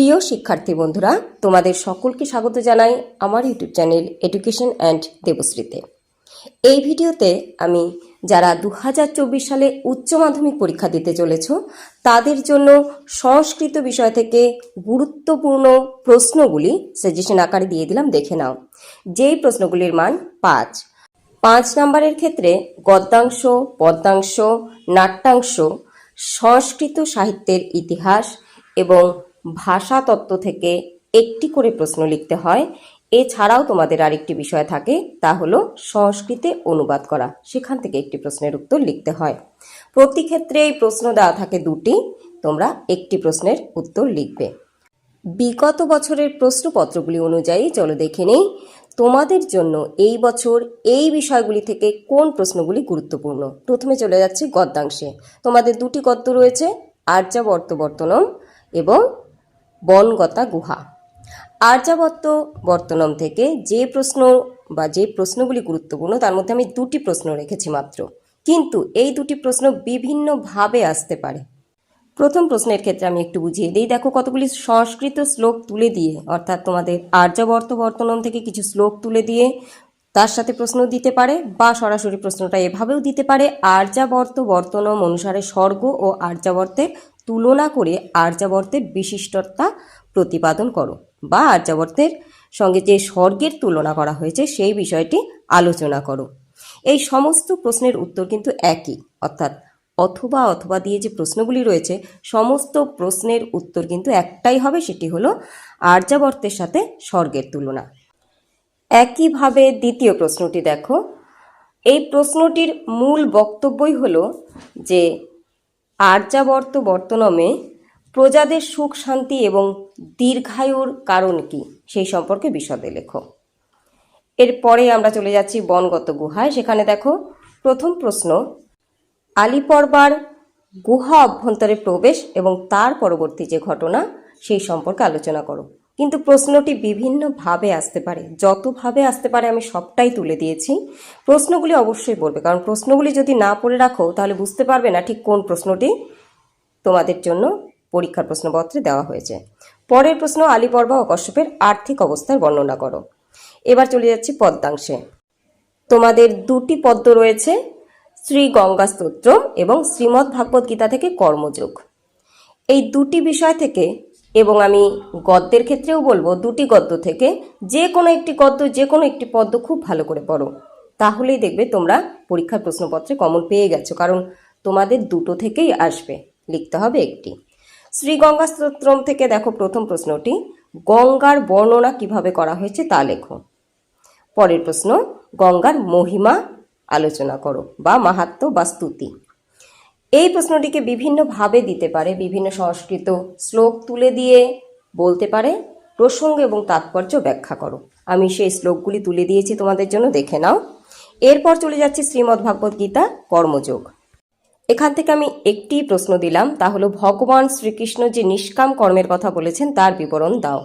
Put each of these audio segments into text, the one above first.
প্রিয় শিক্ষার্থী বন্ধুরা, তোমাদের সকলকে স্বাগত জানাই আমার ইউটিউব চ্যানেল এডুকেশন অ্যান্ড দেবশ্রীতে। এই ভিডিওতে আমি যারা 2024 সালে উচ্চ মাধ্যমিক পরীক্ষা দিতে চলেছ তাদের জন্য সংস্কৃত বিষয় থেকে গুরুত্বপূর্ণ প্রশ্নগুলি সাজেশন আকারে দিয়ে দিলাম, দেখে নাও। যেই প্রশ্নগুলির মান 5 নম্বরের ক্ষেত্রে গদ্যাংশ, পদ্যাংশ, নাট্যাংশ, সংস্কৃত সাহিত্যের ইতিহাস এবং ভাষাতত্ত্ব থেকে একটি করে প্রশ্ন লিখতে হয়। এছাড়াও তোমাদের আরেকটি বিষয় থাকে, তা হলো সংস্কৃতে অনুবাদ করা, সেখান থেকে একটি প্রশ্নের উত্তর লিখতে হয়। প্রতি ক্ষেত্রে এই প্রশ্ন দেওয়া থাকে দুটি, তোমরা একটি প্রশ্নের উত্তর লিখবে। বিগত বছরের প্রশ্নপত্রগুলি অনুযায়ী চলো দেখে নেই তোমাদের জন্য এই বছর এই বিষয়গুলি থেকে কোন প্রশ্নগুলি গুরুত্বপূর্ণ। প্রথমে চলে যাচ্ছে গদ্যাংশে। তোমাদের দুটি গদ্য রয়েছে, আর্যাবর্ত বর্তনম এবং বনগতা গুহা। আর্যাবর্ত বর্তনম থেকে যে প্রশ্ন বা যে প্রশ্নগুলি গুরুত্বপূর্ণ তার মধ্যে আমি দুটি প্রশ্ন রেখেছি মাত্র, কিন্তু এই দুটি প্রশ্ন বিভিন্নভাবে আসতে পারে। প্রথম প্রশ্নের ক্ষেত্রে আমি একটু বুঝিয়ে দিই। দেখো, কতগুলি সংস্কৃত শ্লোক তুলে দিয়ে, অর্থাৎ তোমাদের আর্যাবর্ত বর্তনম থেকে কিছু শ্লোক তুলে দিয়ে তার সাথে প্রশ্ন দিতে পারে, বা সরাসরি প্রশ্নটা এভাবেও দিতে পারে, আর্যাবর্ত বর্তনম অনুসারে স্বর্গ ও আর্যাবর্তের তুলনা করে আর্যাবর্তের বিশিষ্টতা প্রতিপাদন করো, বা আর্যাবর্তের সঙ্গে যে স্বর্গের তুলনা করা হয়েছে সেই বিষয়টি আলোচনা করো। এই সমস্ত প্রশ্নের উত্তর কিন্তু একই, অর্থাৎ অথবা অথবা দিয়ে যে প্রশ্নগুলি রয়েছে সমস্ত প্রশ্নের উত্তর কিন্তু একটাই হবে, সেটি হলো আর্যাবর্তের সাথে স্বর্গের তুলনা। একইভাবে দ্বিতীয় প্রশ্নটি দেখো, এই প্রশ্নটির মূল বক্তব্যই হলো যে আর্যাবর্ত বর্তনমে প্রজাদের সুখ শান্তি এবং দীর্ঘায়ুর কারণ কি সেই সম্পর্কে বিশদে লেখো। এরপরে আমরা চলে যাচ্ছি বনগত গুহায়। সেখানে দেখো, প্রথম প্রশ্ন, আলিপর্বার গুহা অভ্যন্তরে প্রবেশ এবং তার পরবর্তী যে ঘটনা সেই সম্পর্কে আলোচনা করো। কিন্তু প্রশ্নটি বিভিন্নভাবে আসতে পারে, যতভাবে আসতে পারে আমি সবটাই তুলে দিয়েছি। প্রশ্নগুলি অবশ্যই পড়বে, কারণ প্রশ্নগুলি যদি না পড়ে রাখো তাহলে বুঝতে পারবে না ঠিক কোন প্রশ্নটি তোমাদের জন্য পরীক্ষার প্রশ্নপত্রে দেওয়া হয়েছে। পরের প্রশ্ন, আলিপর্বা ও কশ্যপের আর্থিক অবস্থার বর্ণনা করো। এবার চলে যাচ্ছি পদ্যাংশে। তোমাদের দুটি পদ্য রয়েছে, শ্রী গঙ্গা স্তোত্রম এবং শ্রীমদ্ ভাগবত গীতা থেকে কর্মযোগ। এই দুটি বিষয় থেকে, এবং আমি গদ্যের ক্ষেত্রেও বলবো দুটি গদ্য থেকে যে কোনো একটি গদ্য, যে কোনো একটি পদ্য খুব ভালো করে পড়ো, তাহলেই দেখবে তোমরা পরীক্ষার প্রশ্নপত্রে কমন পেয়ে গেছো, কারণ তোমাদের দুটো থেকেই আসবে, লিখতে হবে একটি। শ্রী গঙ্গা স্তোত্রম থেকে দেখো প্রথম প্রশ্নটি, গঙ্গার বর্ণনা কিভাবে করা হয়েছে তা লেখো। পরের প্রশ্ন, গঙ্গার মহিমা আলোচনা করো বা মাহাত্ম্য বা স্তুতি। এই প্রশ্নটিকে বিভিন্নভাবে দিতে পারে, বিভিন্ন সংস্কৃত শ্লোক তুলে দিয়ে বলতে পারে, প্রসঙ্গ এবং তাৎপর্য ব্যাখ্যা করো। আমি সেই শ্লোকগুলি তুলে দিয়েছি তোমাদের জন্য, দেখে নাও। এরপর চলে যাচ্ছি শ্রীমদ্ ভাগবত গীতা কর্মযোগ। এখান থেকে আমি একটি প্রশ্ন দিলাম, তা হলো ভগবান শ্রীকৃষ্ণ যে নিষ্কাম কর্মের কথা বলেছেন তার বিবরণ দাও।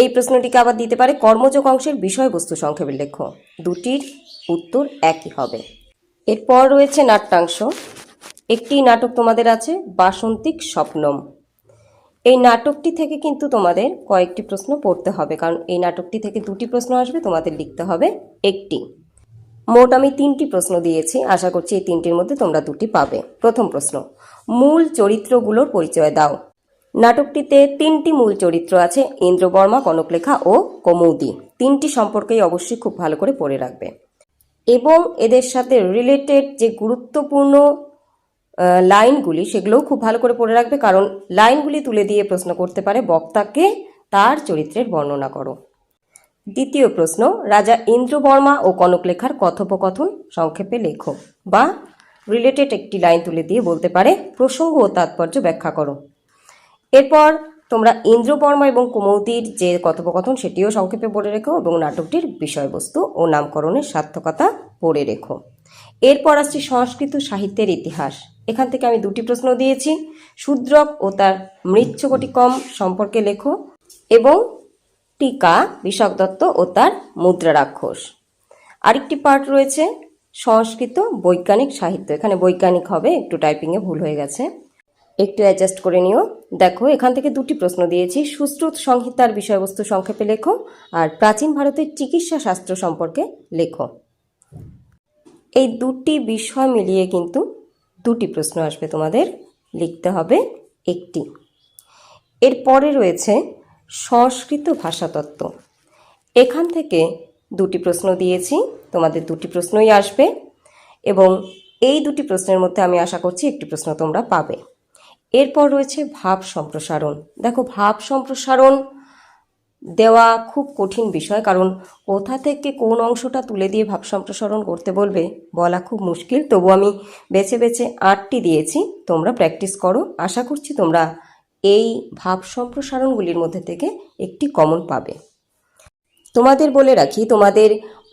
এই প্রশ্নটিকে আবার দিতে পারে, কর্মযোগ অংশের বিষয়বস্তু সংক্ষেপে লেখো। দুটির উত্তর একই হবে। এরপর রয়েছে নাট্যাংশ। একটি নাটক তোমাদের আছে, বাসন্তিক স্বপ্নম। এই নাটকটি থেকে কিন্তু তোমাদের কয়েকটি প্রশ্ন পড়তে হবে, কারণ এই নাটকটি থেকে দুটি প্রশ্ন আসবে, তোমাদের লিখতে হবে একটি। মোট আমি 3টি প্রশ্ন দিয়েছি, আশা করছি এই 3টির মধ্যে তোমরা দুটি পাবে। প্রথম প্রশ্ন, মূল চরিত্রগুলোর পরিচয় দাও। নাটকটিতে 3টি মূল চরিত্র আছে, ইন্দ্রবর্মা, কনকলেখা ও কৌমুদী। 3টি সম্পর্কেই অবশ্যই খুব ভালো করে পড়ে রাখবে, এবং এদের সাথে রিলেটেড যে গুরুত্বপূর্ণ লাইনগুলি সেগুলোও খুব ভালো করে পড়ে রাখবে, কারণ লাইনগুলি তুলে দিয়ে প্রশ্ন করতে পারে, বক্তাকে তার চরিত্রের বর্ণনা করো। দ্বিতীয় প্রশ্ন, রাজা ইন্দ্রবর্মা ও কনকলেখার কথোপকথন সংক্ষেপে লেখো, বা রিলেটেড একটি লাইন তুলে দিয়ে বলতে পারে, প্রসঙ্গ ও তাৎপর্য ব্যাখ্যা করো। এরপর তোমরা ইন্দ্রবর্মা এবং কৌমুদীর যে কথোপকথন সেটিও সংক্ষেপে পড়ে রেখো, এবং নাটকটির বিষয়বস্তু ও নামকরণের সার্থকতা পড়ে রেখো। এরপর আসছি সংস্কৃত সাহিত্যের ইতিহাস। এখান থেকে আমি দুটি প্রশ্ন দিয়েছি, শূদ্রক ও তার মৃচ্ছকটিকম সম্পর্কে লেখো, এবং টিকা বিশাখ দত্ত ও তার মুদ্রা রাক্ষস। আরেকটি পার্ট রয়েছে সংস্কৃত বৈজ্ঞানিক সাহিত্য। এখানে বৈজ্ঞানিক হবে, একটু টাইপিংয়ে ভুল হয়ে গেছে। একটু অ্যাডজাস্ট করে নিও। দেখো এখান থেকে দুটি প্রশ্ন দিয়েছি। সুশ্রুত সংহিতার বিষয়বস্তু সংক্ষেপে লেখো আর প্রাচীন ভারতের চিকিৎসা শাস্ত্র সম্পর্কে লেখো। এই দুটি বিষয় মিলিয়ে কিন্তু দুটি প্রশ্ন আসবে, তোমাদের লিখতে হবে একটি। এরপরে রয়েছে সংস্কৃত ভাষাতত্ত্ব। এখান থেকে দুটি প্রশ্ন দিয়েছি, তোমাদের দুটি প্রশ্নই আসবে এবং এই দুটি প্রশ্নের মধ্যে আমি আশা করছি একটি প্রশ্ন তোমরা পাবে। এরপর রয়েছে ভাব সম্প্রসারণ। দেখো ভাব সম্প্রসারণ দেওয়া খুব কঠিন বিষয়, কারণ কোথা থেকে কোন অংশটা তুলে দিয়ে ভাব সম্প্রসারণ করতে বলবে বলা খুব মুশকিল। তবু আমি বেছে বেছে 8টি দিয়েছি, তোমরা প্র্যাকটিস করো। আশা করছি তোমরা এই ভাব সম্প্রসারণগুলির মধ্যে থেকে একটি কমন পাবে। তোমাদের বলে রাখি, তোমাদের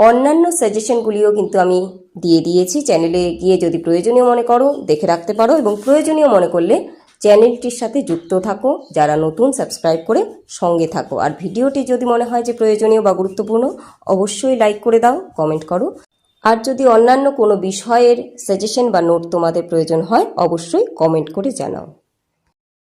অন্যান্য সাজেশনগুলিও কিন্তু আমি দিয়ে দিয়েছি। চ্যানেলে গিয়ে যদি প্রয়োজনীয় মনে করো দেখে রাখতে পারো, এবং প্রয়োজনীয় মনে করলে চ্যানেলটির সাথে যুক্ত থাকো। যারা নতুন সাবস্ক্রাইব করে সঙ্গে থাকো। আর ভিডিওটি যদি মনে হয় যে প্রয়োজনীয় বা গুরুত্বপূর্ণ, অবশ্যই লাইক করে দাও, কমেন্ট করো। আর যদি অন্যান্য কোনো বিষয়ের সাজেশন বা নোট তোমাদের প্রয়োজন হয়, অবশ্যই কমেন্ট করে জানাও।